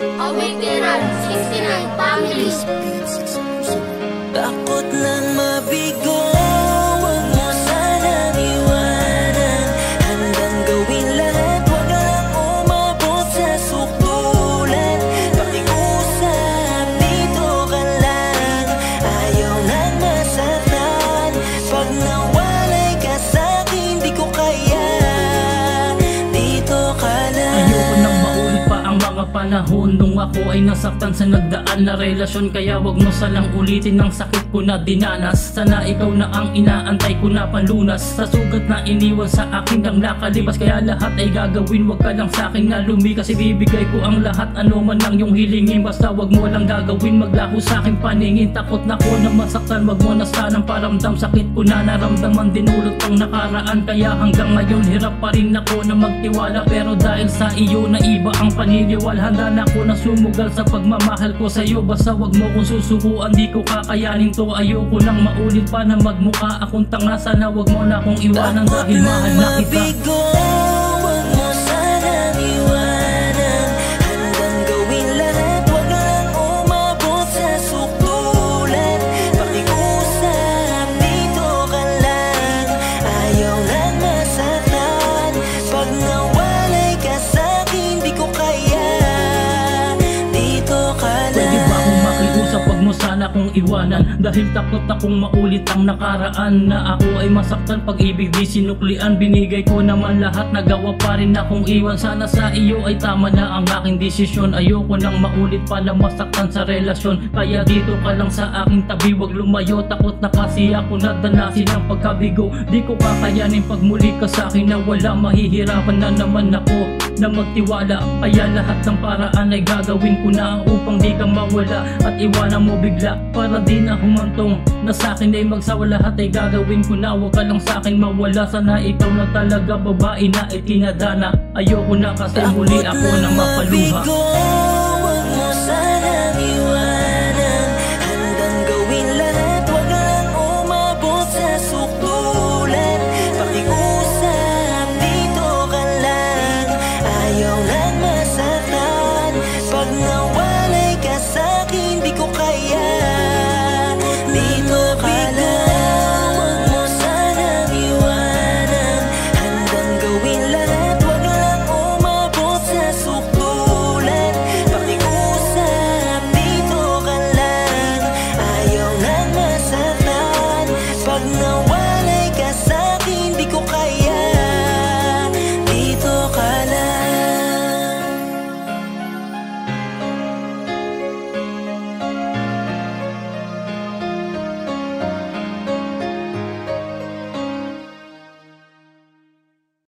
Original 69 Families. Takot lang mabigo, wag mo sanang iwanan. Handang gawin lahat, wag lang umabot sa sukdulan. Pakiusap, dito ka lang, ayaw nang masaktan. Pag nawalay ka sa'kin, di ko kaya, dito ka lang. Ayoko nang maulit pa ang mga panahon nung ako ay nasaktan sa nagdaan na relasyon. Kaya wag mo salang ulitin ang sakit ko na dinanas. Sana ikaw na ang inaantay ko na panlunas sa sugat na iniwan sa akin ang nakalibas. Kaya lahat ay gagawin, wag ka lang sa akin na lumikas. Ibibigay ko ang lahat, ano man ang iyong hilingin. Basta wag mo lang gagawin, maglaho sa aking paningin. Takot na ko na masaktan, wag mo na sanang paramdam. Sakit ko na naramdaman, dinulot ang nakaraan. Kaya hanggang ngayon hirap pa rin ako na magtiwala. Pero dahil sa iyo na iba ang paniniwala, handa na ako na sumugal sa pagmamahal ko sa iyo. Basta wag mo kong susubuan, di ko kakayanin to. Ayoko nang maulit pa na magmukha akong tanga. Sana wag mo na akong iwanan dahil mahal na kita. Mabigo, wag mo sanang iwanan. Handang gawin lahat, wag lang umabot sa sukdulan. Pakiusap, dito ka lang, ayaw lang masaktan. Pag nawalay ka sa'kin, di ko kaya, dito ka lang. Pwede ba akong makiusap, wag mo sana akong iwanan. Dahil takot akong maulit ang nakaraan, na ako ay masaktan, pag-ibig di sinuklian. Binigay ko naman lahat, nagawa pa rin akong iwan. Sana sa iyo ay tama na ang aking desisyon. Ayoko nang maulit pa na masaktan sa relasyon. Kaya dito ka lang sa aking tabi, wag lumayo. Takot na kasi ako na danasin ang pagkabigo. Di ko kakayanin pag muli ka sa akin na wala. Mahihirapan na naman ako na magtiwala. Kaya lahat ng paraan ay gagawin ko na upang di ka mawala at iwanan mo bigla, para di na humantong na sa akin ay magsawa. Lahat ay gagawin ko na, wag ka lang sa akin mawala. Sana ikaw na talaga babae na itinadana. Ayoko na kasi muli ako na mapaluha. Mabigo, wag mo sanang iwanan. Handang gawin lahat, wag lang umabot sa sukdulan. Pakiusap, dito ka lang, ayaw lang masaktan. Pag nawalay ka sa'kin, di ko kaya, dito ka lang. Wag mo sanang iwanan. Handang gawin lahat, wag lang umabot sa sukdulan. Pakiusap, dito ka lang, ayaw lang masaktan. Pag